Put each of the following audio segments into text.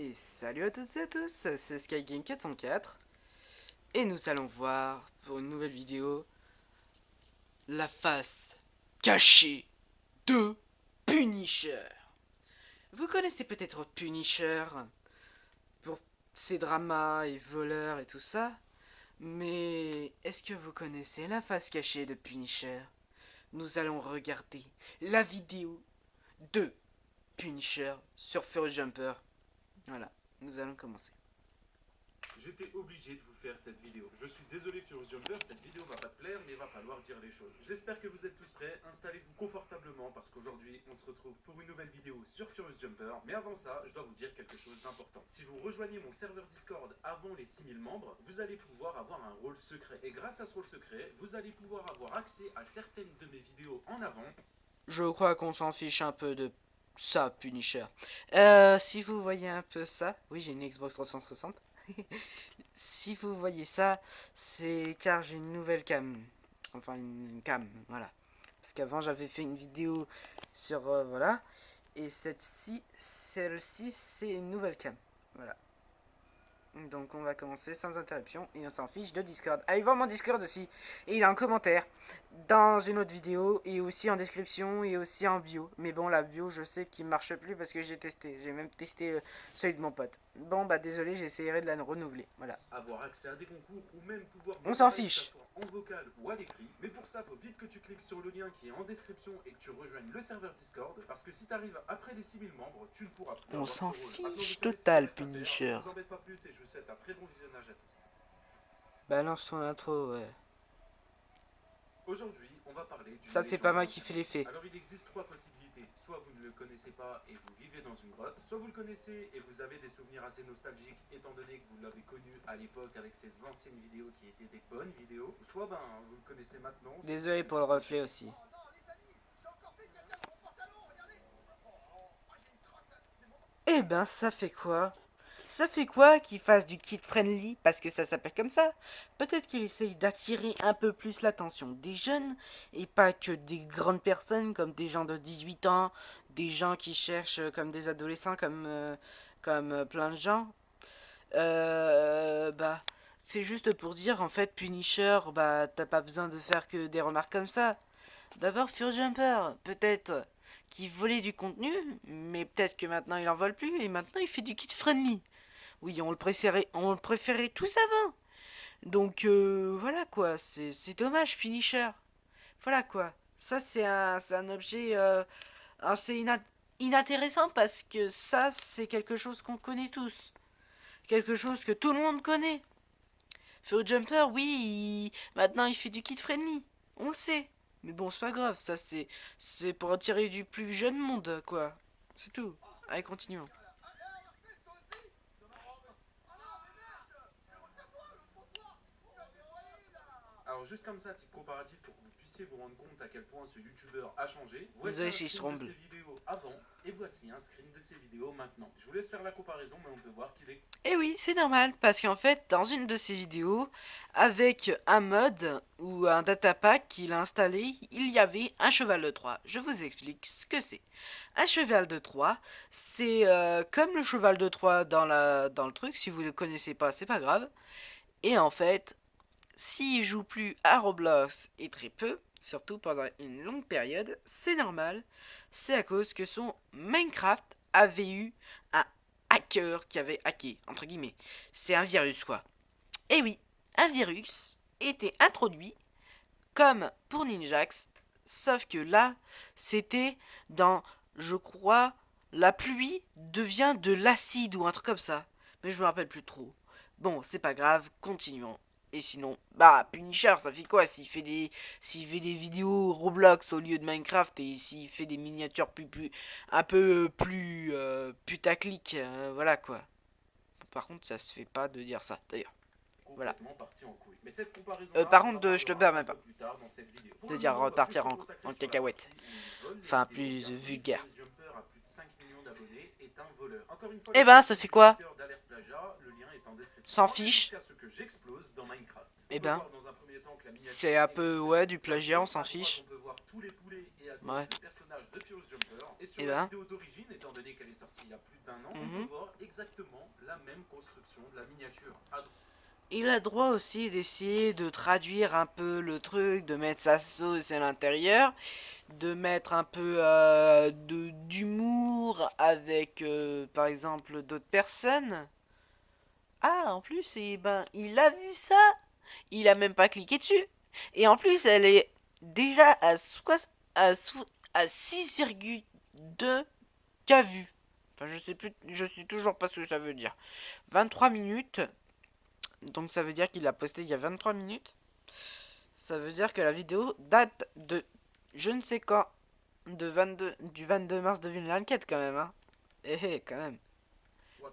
Et salut à toutes et à tous, c'est SkyGame404 et nous allons voir pour une nouvelle vidéo la face cachée de Punisher. Vous connaissez peut-être Punisher pour ses dramas et voleurs et tout ça, mais est-ce que vous connaissez la face cachée de Punisher? Nous allons regarder la vidéo de Punisher sur Furious Jumper. Voilà, nous allons commencer. J'étais obligé de vous faire cette vidéo. Je suis désolé Furious Jumper, cette vidéo va pas te plaire, mais il va falloir dire les choses. J'espère que vous êtes tous prêts, installez-vous confortablement parce qu'aujourd'hui on se retrouve pour une nouvelle vidéo sur Furious Jumper. Mais avant ça, je dois vous dire quelque chose d'important. Si vous rejoignez mon serveur Discord avant les 6000 membres, vous allez pouvoir avoir un rôle secret. Et grâce à ce rôle secret, vous allez pouvoir avoir accès à certaines de mes vidéos en avant. Je crois qu'on s'en fiche un peu de ça, Punisher. Si vous voyez un peu ça, oui, j'ai une Xbox 360. Si vous voyez ça, c'est car j'ai une nouvelle cam. Enfin, une cam, voilà. Parce qu'avant, j'avais fait une vidéo sur, voilà. Et celle-ci, c'est une nouvelle cam. Voilà. Donc on va commencer sans interruption et on s'en fiche de Discord. Allez voir mon Discord aussi. Et il a un commentaire dans une autre vidéo et aussi en description et aussi en bio. Mais bon, la bio, je sais qu'il marche plus parce que j'ai testé. J'ai même testé celui de mon pote. Bon, bah désolé, j'essaierai de la renouveler. Voilà. Avoir accès à des concours ou même pouvoir On s'en parler, que fiche. ça soit en vocal ou à l'écrit. Mais pour ça, faut vite que tu cliques sur le lien qui est en description et que tu rejoignes le serveur Discord. Parce que si tu arrives après les 6000 membres, tu ne pourras plus On avoir ce s'en rôle. Maintenant, vous fiche savez ce qu'il total, reste à faire. Punisher. Je vous embête pas plus et je vous souhaite un très bon visionnage à tous. Balance ton intro, ouais. Aujourd'hui, on va parler du Ça, c'est pas moi qui fais l'effet. Alors, il existe trois possibilités. Soit vous ne le connaissez pas et vous vivez dans une grotte, soit vous le connaissez et vous avez des souvenirs assez nostalgiques étant donné que vous l'avez connu à l'époque avec ses anciennes vidéos qui étaient des bonnes vidéos, soit vous le connaissez maintenant. Désolé pour le reflet aussi. Eh ben, ça fait quoi? Ça fait quoi qu'il fasse du kid friendly parce que ça s'appelle comme ça? Peut-être qu'il essaye d'attirer un peu plus l'attention des jeunes et pas que des grandes personnes comme des gens de 18 ans, des gens qui cherchent comme des adolescents, comme plein de gens. Bah, c'est juste pour dire en fait, Punisher, bah, t'as pas besoin de faire que des remarques comme ça. D'abord, Fur Jumper, peut-être qu'il volait du contenu, mais peut-être que maintenant il en vole plus et maintenant il fait du kid friendly. Oui, on le préférait tous avant. Donc voilà quoi, c'est dommage, Punisher. Voilà quoi. Ça c'est un objet assez inintéressant parce que ça c'est quelque chose qu'on connaît tous. Quelque chose que tout le monde connaît. Feu Jumper, oui, maintenant il fait du kid friendly. On le sait. Mais bon, c'est pas grave, ça c'est pour attirer du plus jeune monde quoi. C'est tout. Allez, continuons. Alors juste comme ça, titre comparatif pour que vous puissiez vous rendre compte à quel point ce youtubeur a changé. Voici Désolé un si je screen de tremble. ses vidéos avant et voici un screen de ses vidéos maintenant. Je vous laisse faire la comparaison mais on peut voir qu'il est... Et oui, c'est normal, parce qu'en fait, dans une de ses vidéos, avec un mod ou un datapack qu'il a installé, il y avait un cheval de Troie. Je vous explique ce que c'est. Un cheval de Troie, c'est comme le cheval de Troie dans le truc, si vous ne le connaissez pas, c'est pas grave. Et en fait, s'il joue plus à Roblox et très peu, surtout pendant une longue période, c'est normal. C'est à cause que son Minecraft avait eu un hacker qui avait hacké, entre guillemets. C'est un virus, quoi. Et oui, un virus était introduit comme pour Ninjax, sauf que là, c'était dans, je crois, la pluie devient de l'acide ou un truc comme ça. Mais je me rappelle plus trop. Bon, c'est pas grave, continuons. Et sinon, bah, Punisher, ça fait quoi s'il fait des vidéos Roblox au lieu de Minecraft et s'il fait des miniatures un peu plus putaclic, voilà quoi. Par contre, ça se fait pas de dire ça, d'ailleurs. Voilà. complètement parti en couille. Mais cette comparaison-là, Par on en contre, je te parlera permets un pas peu plus tard dans cette vidéo. Pour de le dire moment, on va plus repartir se consacrer en sur la cacahuète. partie où il vole les Enfin, vidéos, plus car oui, vulgaire. Furious Jumper a plus de 5 millions d'abonnés, est un voleur. Encore une fois, Eh ben, ça fait quoi? d'Alerte Plagiat, le lien est en description. S'en fiche. Jusqu'à ce que j'explose dans Minecraft. Eh ben, Dans un premier temps que la miniature c'est un est peu, complète. ouais, du plagiat, on s'en À droite, fiche. on peut voir tous les poulets et à gauche Ouais. le personnage de Furious Jumper. Et sur Eh la ben. vidéo d'origine, étant donné qu'elle est sortie il y a plus d'1 an, on Mhm. peut voir exactement la même construction de la miniature. Il a droit aussi d'essayer de traduire un peu le truc, de mettre sa sauce à l'intérieur, de mettre un peu d'humour avec, par exemple, d'autres personnes. Ah, en plus, il a vu ça. Il a même pas cliqué dessus. Et en plus, elle est déjà à, à 6,2 K vues. Enfin, je sais plus, je sais toujours pas ce que ça veut dire. 23 minutes. Donc ça veut dire qu'il l'a posté il y a 23 minutes. Ça veut dire que la vidéo date de je ne sais quand. Du 22 mars 2024 quand même. Hein. Quand même.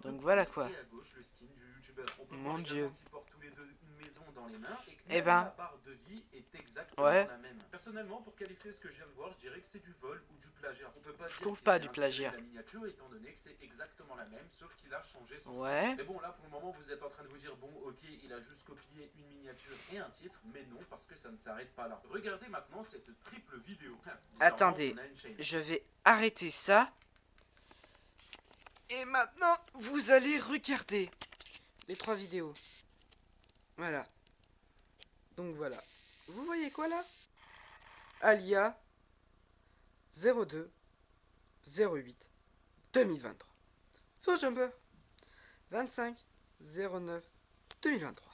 Donc voilà quoi. Et à gauche, le skin du youtubeur. On peut Mon voir également dieu. qu'ils portent tous les deux une maison dans les mains et que Eh même la ben, barre de vie est exactement ouais. la même. Personnellement, pour qualifier ce que je viens de voir, je dirais que c'est du vol ou du plagiat. On peut pas Je dire trouve qu'il pas s'est du inspiré plagiat. de la miniature étant donné que c'est exactement la même, sauf qu'il a changé son style. Ouais. Mais bon, là pour le moment, vous êtes en train de vous dire, bon, ok, il a juste copié une miniature et un titre, mais non, parce que ça ne s'arrête pas là. Regardez maintenant cette triple vidéo. Attendez, je vais arrêter ça. Et maintenant, vous allez regarder les 3 vidéos. Voilà. Donc voilà. Vous voyez quoi là? Alia 02 08 2023. Faux Jumper 25 09 2023.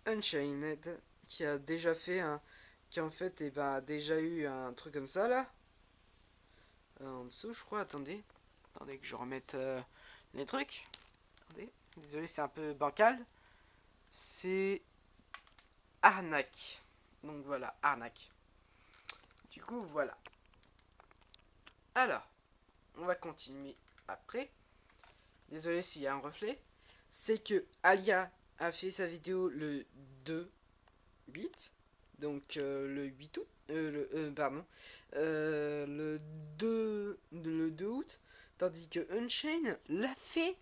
Unchained qui a déjà fait un. Qui en fait a déjà eu un truc comme ça là. En dessous, je crois. Attendez. Attendez que je remette les trucs. Attendez. Désolé, c'est un peu bancal. C'est arnaque. Donc voilà, arnaque. Du coup, voilà. Alors, on va continuer après. Désolé s'il y a un reflet. C'est que Alia a fait sa vidéo le 2 8. Donc le 8 août. Pardon. Le 2 août. Tandis que Unchained l'a fait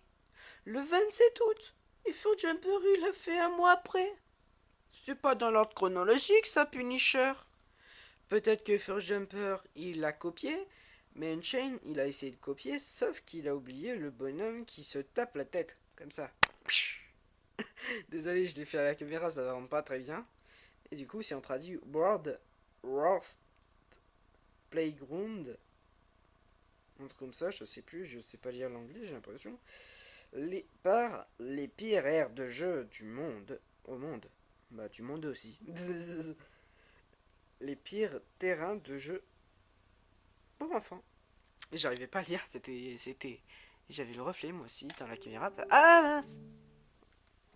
le 27 août. Et Faux Jumper, il l'a fait un mois après. C'est pas dans l'ordre chronologique, ça, Punisher. Peut-être que First Jumper, il l'a copié, mais Unchained, il a essayé de copier, sauf qu'il a oublié le bonhomme qui se tape la tête, comme ça. Désolé, je l'ai fait à la caméra, ça ne rend pas très bien. Et du coup, si on traduit World Worst Playground, un truc comme ça, je sais plus, je sais pas lire l'anglais, j'ai l'impression. Par les pires aires de jeu du monde, au monde. Bah, du monde aussi. Les pires terrains de jeu pour enfants. Et j'arrivais pas à lire, c'était. J'avais le reflet moi aussi dans la caméra. Ah mince.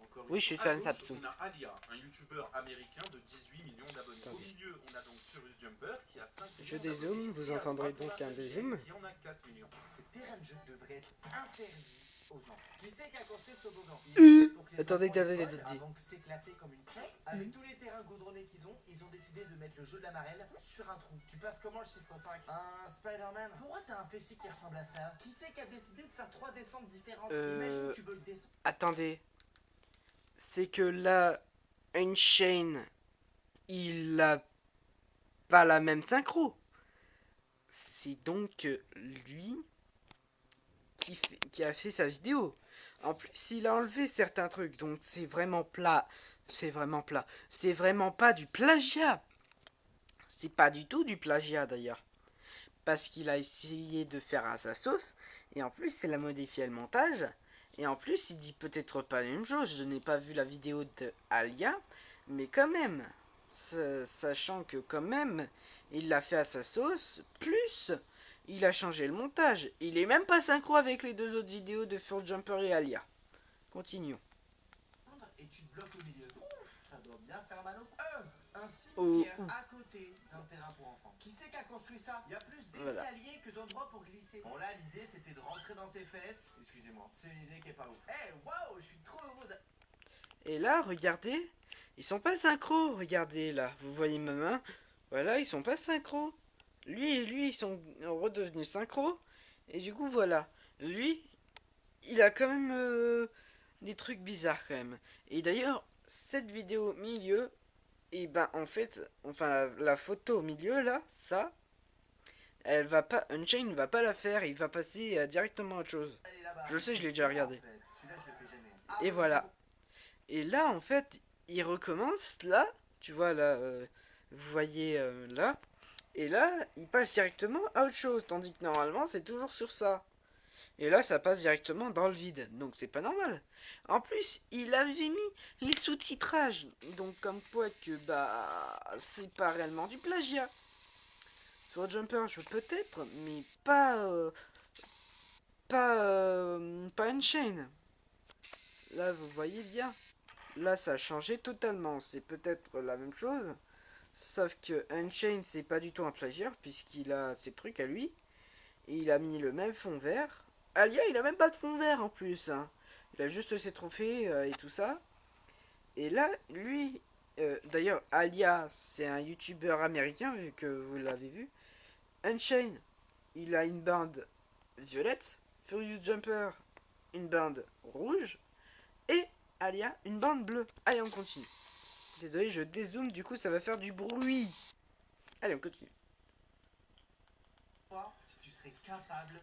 Encore une Oui, je suis fois, sur à un gauche, Samsung. on a Alia, un youtubeur américain de 18 millions d'abonnés. Au milieu, on a donc Furious Jumper qui a 5 millions Je d'abonnés. dézoome, vous Et à entendrez droite, on donc a un Unchained dézoom. qui en a 4 millions. Ces terrains de jeu devraient être interdits aux enfants. Qui c'est qui a construit ce toboggan? Il est fait pour que les Attendez, enfants attendez, volent attendez. avant que s'éclater comme une crêpe. Avec tous les terrains goudronnés qu'ils ont, ils ont décidé de mettre le jeu de la marelle sur un trou. Tu passes comment le chiffre 5? Un Spider-Man? Pourquoi t'as un fessier qui ressemble à ça? Qui c'est qui a décidé de faire 3 descentes différentes? Imagine tu veux le descendre. Attendez. C'est que là, Unchained, il a pas la même synchro. C'est donc lui qui a fait sa vidéo. En plus, il a enlevé certains trucs, donc c'est vraiment plat. C'est vraiment plat. C'est vraiment pas du plagiat. C'est pas du tout du plagiat d'ailleurs. Parce qu'il a essayé de faire à sa sauce. Et en plus, il a modifié le montage. Et en plus, il dit peut-être pas la même chose. Je n'ai pas vu la vidéo de Alia. Mais quand même, sachant que quand même, il l'a fait à sa sauce. Plus, il a changé le montage. Il est même pas synchro avec les deux autres vidéos de Fur Jumper et Alia. Continuons. Et tu te bloques au milieu. Ça doit bien faire mal au cou. Un cimetière à côté d'un terrain pour enfants. Qui c'est qui a construit ça? Il y a plus d'escaliers que d'endroits pour glisser. Bon là, l'idée c'était de rentrer dans ses fesses. Excusez-moi, c'est une idée qui est pas ouf. Eh, waouh, je suis trop heureux de... Et là, regardez, ils sont pas synchro. Regardez là, vous voyez ma main. Voilà, ils sont pas synchro. Lui et lui, ils sont redevenus synchro. Et du coup, voilà. Lui, il a quand même des trucs bizarres quand même. Et d'ailleurs, cette vidéo au milieu, et ben en fait, enfin la photo au milieu là, ça, Elle va pas, Unchained va pas la faire, il va passer directement à autre chose. Allez là-bas. Je sais, je l'ai déjà regardé. En fait, celui-là, je le fais jamais. Et voilà. Et là, en fait, il recommence là, tu vois là, vous voyez là, et là, il passe directement à autre chose, tandis que normalement, c'est toujours sur ça. Et là, ça passe directement dans le vide, donc c'est pas normal. En plus, il avait mis les sous-titrages, donc comme quoi que bah c'est pas réellement du plagiat. Sur Jumper, je peut-être, mais pas Unchained. Là, vous voyez bien. Là, ça a changé totalement. C'est peut-être la même chose, sauf que Unchained, c'est pas du tout un plagiat, puisqu'il a ses trucs à lui. Et il a mis le même fond vert. Alia, il a même pas de fond vert en plus, hein. Il a juste ses trophées et tout ça. Et là, lui, d'ailleurs, Alia, c'est un youtubeur américain, vu que vous l'avez vu. Unchained, il a une bande violette. Furious Jumper, une bande rouge. Et Alia, une bande bleue. Allez, on continue. Désolé, je dézoome, du coup, ça va faire du bruit. Allez, on continue. Si tu serais capable de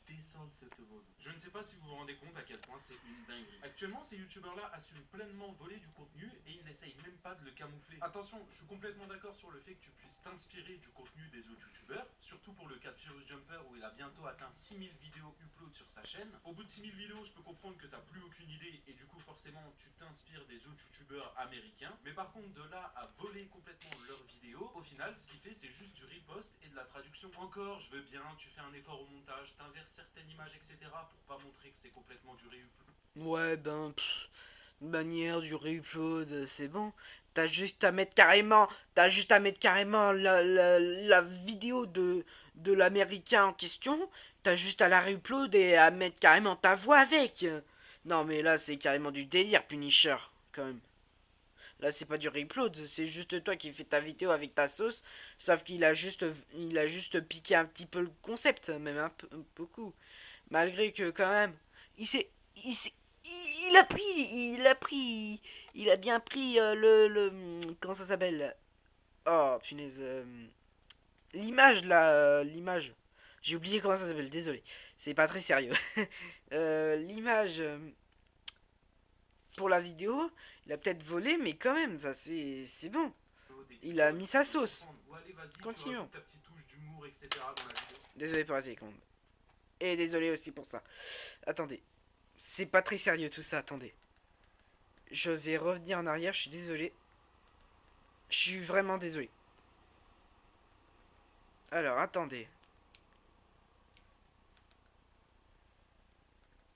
descendre ce toboggan. Je ne sais pas si vous vous rendez compte à quel point c'est une dinguerie. Actuellement, ces youtubeurs-là assument pleinement voler du contenu et ils n'essayent même pas de le camoufler. Attention, je suis complètement d'accord sur le fait que tu puisses t'inspirer du contenu des autres youtubeurs, surtout pour le cas de Furious Jumper où il a bientôt atteint 6000 vidéos upload sur sa chaîne. Au bout de 6000 vidéos, je peux comprendre que tu n'as plus aucune idée et du coup, forcément, tu t'inspires des autres youtubeurs américains. Mais par contre, de là à voler complètement leurs vidéos, au final, ce qu'il fait, c'est juste du repost et de la traduction. Encore, je veux bien, tu fais un effort au montage, t'inverses certaines images, etc. pour pas montrer que c'est complètement du reupload. Ouais, ben, manière du reupload, c'est bon. T'as juste à mettre carrément la vidéo de l'américain en question. T'as juste à la reupload et à mettre carrément ta voix avec. Non, mais là, c'est carrément du délire, Punisher, quand même. Là, c'est pas du reupload, c'est juste toi qui fais ta vidéo avec ta sauce. Sauf qu'il a juste piqué un petit peu le concept, même un peu, beaucoup. Malgré que, quand même, il s'est, il s'est, il a bien pris comment ça s'appelle? Oh, punaise, l'image là, l'image. J'ai oublié comment ça s'appelle, désolé. C'est pas très sérieux. L'image pour la vidéo, il a peut-être volé, mais quand même, ça c'est bon. Il a mis sa sauce. Continuons. Désolé pour la télécommande. Et désolé aussi pour ça. Attendez. C'est pas très sérieux tout ça, attendez. Je vais revenir en arrière, je suis désolé. Je suis vraiment désolé. Alors, attendez.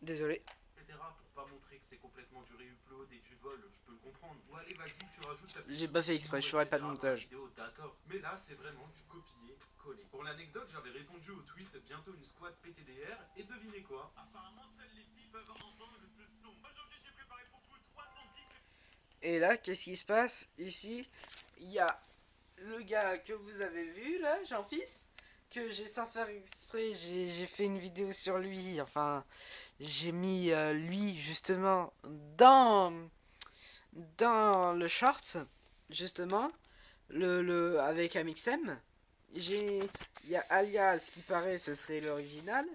Désolé. Pour pas montrer que c'est complètement du reupload et du vol, je peux le comprendre. Ou allez, vas-y, tu rajoutes ta petite. J'ai pas fait exprès, je ferai pas de montage. D'accord, mais là, c'est vraiment du copier-coller. Pour l'anecdote, j'avais répondu au tweet bientôt une squad PTDR et devinez quoi? Apparemment, seules les filles peuvent entendre ce son. Aujourd'hui, j'ai préparé pour vous 310. Et là, qu'est-ce qui se passe? Ici, il y a le gars que vous avez vu là, Jean-Fils, que j'ai sans faire exprès, j'ai fait une vidéo sur lui. Enfin, j'ai mis lui justement dans dans le short, justement, avec Amixem. Il y a Alias qui paraît, ce serait l'original.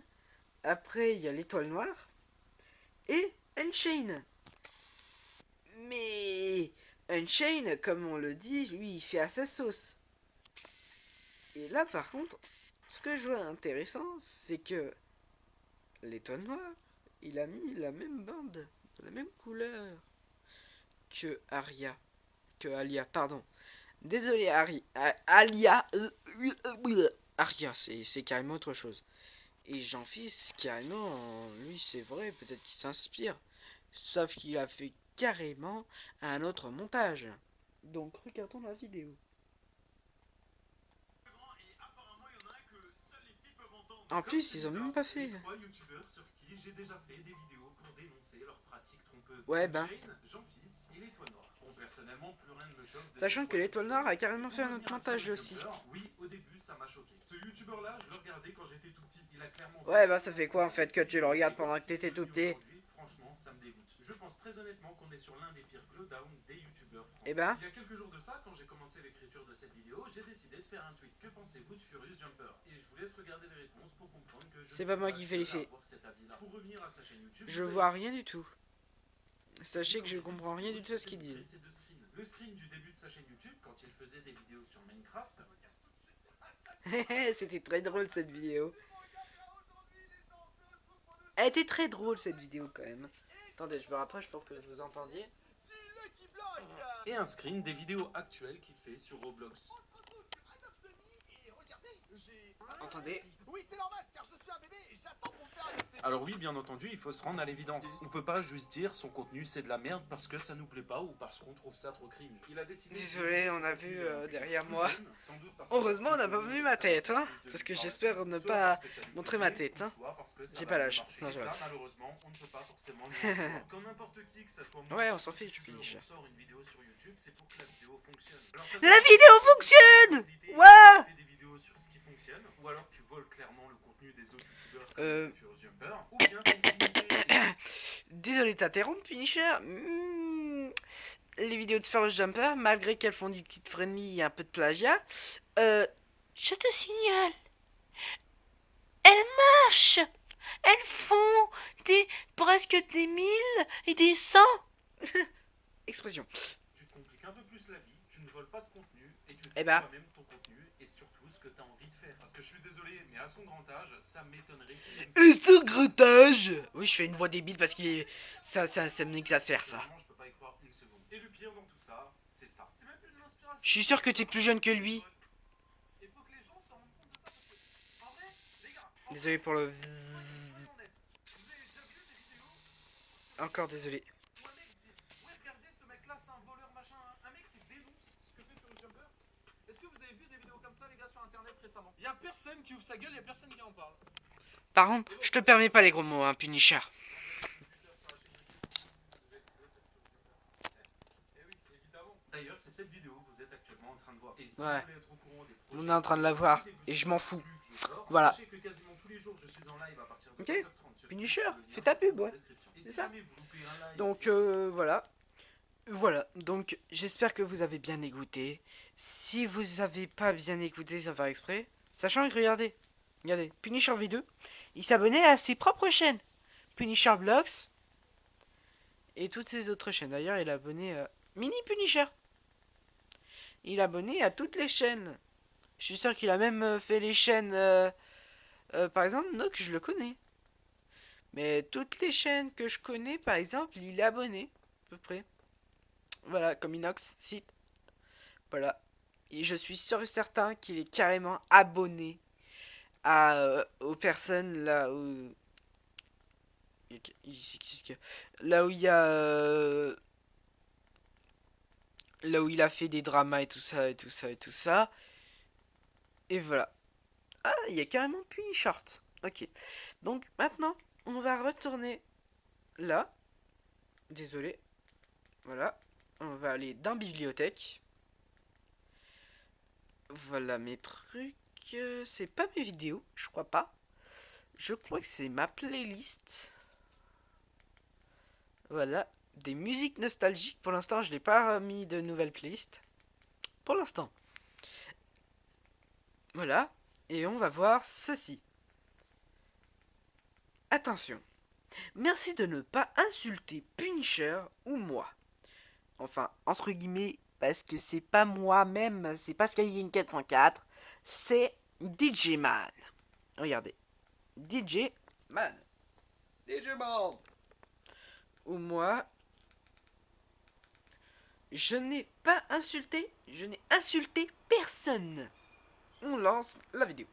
Après, il y a l'étoile noire et Unchained. Mais Unchained, comme on le dit, lui, il fait à sa sauce. Et là, par contre, ce que je vois intéressant, c'est que l'étoile noire, il a mis la même bande, la même couleur que Alia, pardon. Désolé, Alia. Aria, c'est carrément autre chose. Et Jean-Fils, carrément, lui, c'est vrai, peut-être qu'il s'inspire. Sauf qu'il a fait carrément un autre montage. Donc, regardons la vidéo. En plus, ils ont même pas fait. J'ai déjà fait des vidéos pour dénoncer leurs pratiques trompeuses. Ouais, bah. Jean-Fils et l'étoile noire. Bon, personnellement, plus rien ne me choque. Sachant que l'étoile noire a carrément fait un autre montage aussi. Oui, au début, ça m'a choqué. Ce youtubeur-là, je le regardais quand j'étais tout petit. Il a clairement. Ouais, bah ça fait quoi en fait que tu le regardes pendant que t'étais tout petit? Franchement, ça me dégoûte. Je pense très honnêtement qu'on est sur l'un des pires glowdowns des youtubeurs français. Eh ben. Il y a quelques jours de ça, quand j'ai commencé l'écriture de cette vidéo, j'ai décidé de faire un tweet. Que pensez-vous de Furious Jumper? Et je vous laisse regarder les réponses pour comprendre que je C'est pas moi qui fais les faits. Pour revenir à sa chaîne YouTube, je vois rien du tout. Sachez que je comprends rien du tout à ce qu'ils disent. Le screen du début de sa chaîne YouTube, quand il faisait des vidéos sur Minecraft. C'était très drôle cette vidéo. Elle était très drôle cette vidéo quand même. Attendez, je me rapproche pour que vous entendiez. Et un screen des vidéos actuelles qu'il fait sur Roblox. Entendez. Oui, c'est normal, car je suis un bébé et j'attends pour me faire adopter. Alors oui, bien entendu, il faut se rendre à l'évidence. On peut pas juste dire son contenu c'est de la merde parce que ça nous plaît pas ou parce qu'on trouve ça trop cringe. Il a décidé. Désolé, on a vu derrière moi. Heureusement, on n'a pas vu ma tête, hein, parce que j'espère ne pas montrer ma tête. Hein. J'ai pas l'âge. Non, j'ai malheureusement, on ne peut pas forcément. Quand n'importe qui, que ça soit moi, ouais, on s'en fiche, Punish. on sort une vidéo sur YouTube, c'est pour que la vidéo fonctionne. La vidéo fonctionne. Ouais. Des vidéos sur ce qui fonctionne, ou alors tu voles clairement le contenu des autres youtubeurs comme Furious Jumper, ou bien désolé de t'interrompre, Punisher. Les vidéos de Furious Jumper, malgré qu'elles font du kid friendly et un peu de plagiat, je te signale, elles marchent. Elles font presque des 1000 et des 100. Expression. Tu te compliques un peu plus la vie, tu ne voles pas de contenu et tu fais toi-même ton contenu et surtout ce que tu as envie de faire. Parce que je suis désolé, mais à son grand âge, ça m'étonnerait qu'il Et son grand âge. Oui, je fais une voix débile parce qu'il est... Ça m'exaspère ça. Je peux pas y croire une seconde. Et le pire dans tout ça, c'est ça. C'est même plus de l'inspiration. Je suis sûr que t'es plus jeune que lui. Il faut que les gens se rendent compte de ça parce que, en vrai, les gars, désolé pour le... Encore désolé. Ouais, regardez, ce mec-là, c'est un voleur, machin. Un mec qui dénonce ce que fait Furious Jumper. Est-ce que vous avez vu des vidéos comme ça, les gars, sur internet récemment? Y a personne qui ouvre sa gueule, y a personne qui en parle. Par contre, je te permets pas les gros mots, hein, Punisher. D'ailleurs, c'est cette vidéo que vous êtes actuellement en train de voir. Et si ouais. vous voulez être au courant des projets, on est en train de la voir et je m'en fous. Voilà. Sachez que quasiment tous les jours, je suis en live à partir de ok. 20h30 Punisher, fais ta pub, ouais. C'est ça. Donc voilà. Voilà, donc j'espère que vous avez bien écouté. Si vous avez pas bien écouté sans faire exprès, sachant que regardez, Punisher V2, il s'abonnait à ses propres chaînes. Punisher Vlogs et toutes ses autres chaînes. D'ailleurs, il est abonné à Mini Punisher. Il est abonné à toutes les chaînes. Je suis sûr qu'il a même fait les chaînes... par exemple, Nook, je le connais. Mais toutes les chaînes que je connais, par exemple, il est abonné, à peu près. Voilà, comme Inox cite. Voilà. Et je suis sûr et certain qu'il est carrément abonné aux personnes là où... Là où il y a... là où il a fait des dramas et tout ça, et tout ça, et tout ça. Et voilà. Ah, il y a carrément Punisher. Ok. Donc maintenant, on va retourner là. Désolé. Voilà. On va aller dans bibliothèque. Voilà mes trucs. C'est pas mes vidéos, je crois pas. Je crois que c'est ma playlist. Voilà. Des musiques nostalgiques. Pour l'instant, je n'ai pas mis de nouvelles playlists. Pour l'instant. Voilà. Et on va voir ceci. Attention. Merci de ne pas insulter Punisher ou moi. Enfin, entre guillemets, parce que c'est pas moi-même, c'est pas Skyline 404, c'est DJ Man. Regardez. DJ Man. DJ Man. Ou moi, je n'ai pas insulté, je n'ai insulté personne. On lance la vidéo.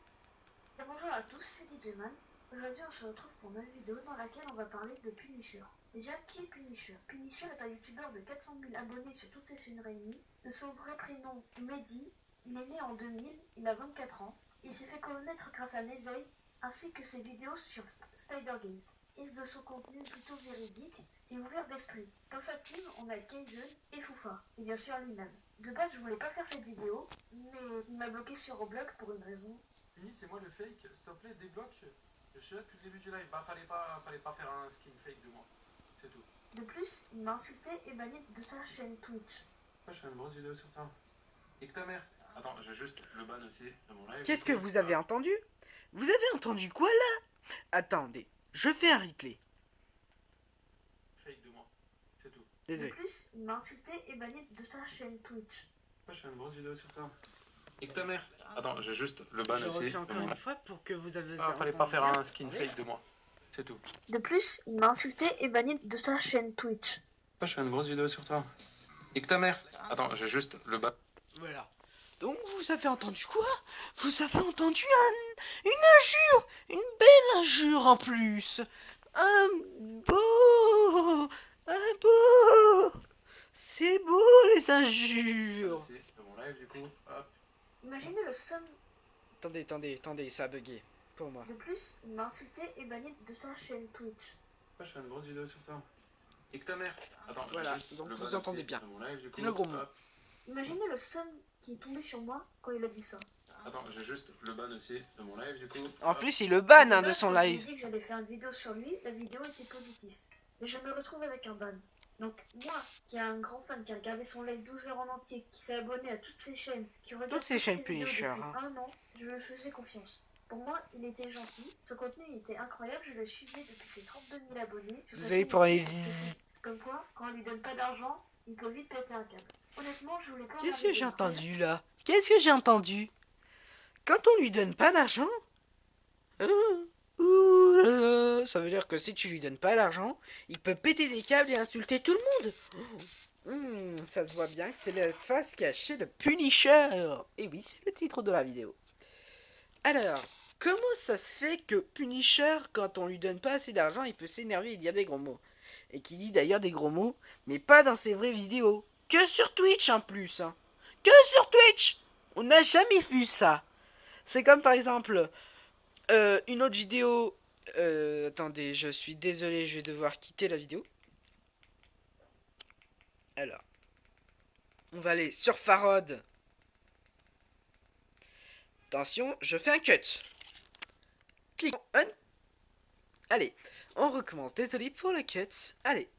Bonjour à tous, c'est DJ Man. Aujourd'hui, on se retrouve pour une nouvelle vidéo dans laquelle on va parler de Punisher. Déjà, qui est Punisher? Punisher est un youtubeur de 400 000 abonnés sur toutes ses chaînes réunies. De son vrai prénom, Mehdi, il est né en 2000, il a 24 ans. Il s'est fait connaître grâce à Nezei, ainsi que ses vidéos sur Spider Games. Et de son contenu plutôt véridique et ouvert d'esprit. Dans sa team, on a Kaizen et Foufa, et bien sûr lui-même. De base, je voulais pas faire cette vidéo, mais il m'a bloqué sur Roblox pour une raison. Fini, c'est moi le fake, s'il te plaît, débloque. Je suis là depuis le début du live. Bah, fallait pas faire un skin fake de moi. c'est tout. De plus, il m'a insulté et banni de sa chaîne Twitch. Moi, je fais une grosse vidéo sur toi. Et que ta mère. Attends, j'ai juste le ban aussi de mon live. Qu'est-ce que vous avez entendu? Vous avez entendu quoi là? Attendez, je fais un replay. Fake de moi, c'est tout. Désolé. De plus, il m'a insulté et banni de sa chaîne Twitch. Moi, je fais une grosse vidéo sur toi. Et que ta mère. Attends, j'ai juste le ban Je aussi refais de encore mon une fois pour que vous avez. Ah, fallait pas faire un skin fake de moi. C'est tout. De plus, il m'a insulté et banni de sa chaîne Twitch. Moi, je fais une grosse vidéo sur toi. Et que ta mère. Attends, j'ai juste le ban. Voilà. Donc vous avez entendu quoi? Vous avez entendu une injure, une belle injure en plus. Un beau, un beau. C'est beau les injures. Aussi, de mon live du coup. Hop. Imaginez le somme. Attendez, ça a bugué pour moi. De plus, il m'a insulté et banni de sa chaîne Twitch. Moi, je fais une grosse vidéo sur toi. Et que ta mère. Attends, Voilà, j'ai juste donc le vous ban entendez aussi bien. de mon live du coup. Le gros mot. Hop. Imaginez le somme qui est tombé sur moi quand il a dit ça. Attends, j'ai juste le ban aussi de mon live du coup. En Hop. plus, il le banne De de base, son quand je lui ai live. dit que j'allais faire une vidéo sur lui, la vidéo était positive. Mais je me retrouve avec un ban. Donc moi, qui est un grand fan, qui a regardé son live 12 heures en entier, qui s'est abonné à toutes ses chaînes, qui regarde Toutes ces chaînes vidéos Punisher, depuis hein. un an, je lui faisais confiance. Pour moi, il était gentil, son contenu il était incroyable, je le suivais depuis ses 32 000 abonnés. Sur sa Désolé chaîne pour les YouTube, visites. comme quoi, quand on lui donne pas d'argent, il peut vite péter un câble. Honnêtement, je voulais pas... Qu'est-ce regarder que j'ai de projet. entendu là? Qu'est-ce que j'ai entendu? Quand on lui donne pas d'argent, hein, ouh là là, ça veut dire que si tu lui donnes pas d'argent, il peut péter des câbles et insulter tout le monde. Ça se voit bien que c'est la face cachée de Punisher. Et oui, c'est le titre de la vidéo. Alors, comment ça se fait que Punisher, quand on lui donne pas assez d'argent, il peut s'énerver et dire des gros mots? Et qui dit d'ailleurs des gros mots, mais pas dans ses vraies vidéos. Que sur Twitch en plus. Hein. Que sur Twitch! On n'a jamais vu ça. C'est comme par exemple une autre vidéo. Attendez, je suis désolé, je vais devoir quitter la vidéo. Alors, on va aller sur Farod. Attention, je fais un cut. Clique on. Allez, on recommence. Désolé pour le cut. Allez.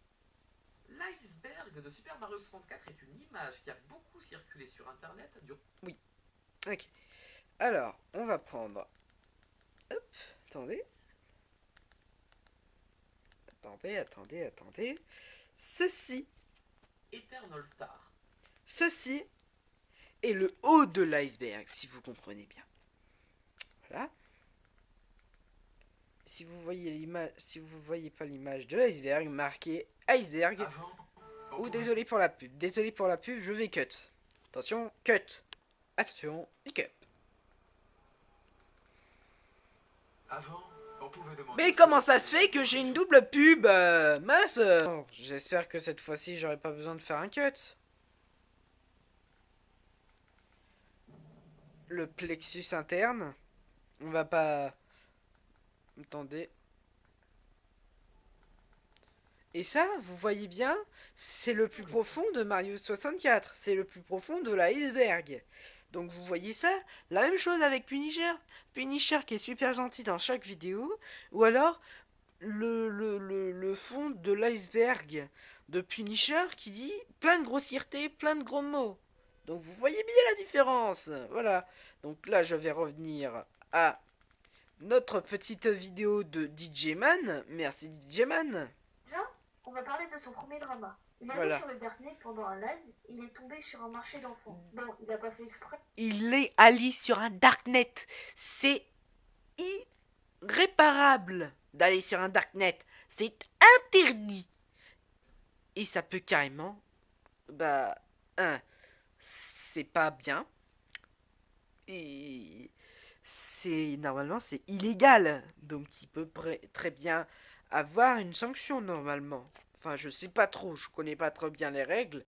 L'iceberg de Super Mario 64 est une image qui a beaucoup circulé sur internet Ok. Alors, on va prendre. Hop, attendez. Attendez. Ceci Eternal Star. Ceci est le haut de l'iceberg, si vous comprenez bien. Voilà. Si vous voyez l'image, si vous voyez pas l'image de l'iceberg, marqué iceberg. Avant, on Ou pouvait- désolé pour la pub. Désolé pour la pub, je vais cut. Attention, cut. Attention, cut. Avant, on pouvait demander... Mais comment ça se fait que j'ai une double pub mince. Oh, j'espère que cette fois-ci, j'aurai pas besoin de faire un cut. Le plexus interne. On va pas... Attendez. Et ça, vous voyez bien, c'est le plus profond de Mario 64. C'est le plus profond de l'iceberg. Donc vous voyez ça, la même chose avec Punisher. Punisher qui est super gentil dans chaque vidéo. Ou alors le fond de l'iceberg de Punisher qui dit plein de grossièreté, plein de gros mots. Donc vous voyez bien la différence. Voilà. Donc là, je vais revenir à notre petite vidéo de DJ Man. Merci DJ Man. Déjà, on va parler de son premier drama. Il allait Voilà. sur le Darknet pendant un live, il est tombé sur un marché d'enfants. Bon, il a pas fait exprès. Il est allé sur un darknet. C'est irréparable d'aller sur un darknet. C'est interdit. Et ça peut carrément... c'est pas bien. Et normalement c'est illégal. Donc il peut très bien avoir une sanction normalement. Enfin, je sais pas trop, je connais pas trop bien les règles.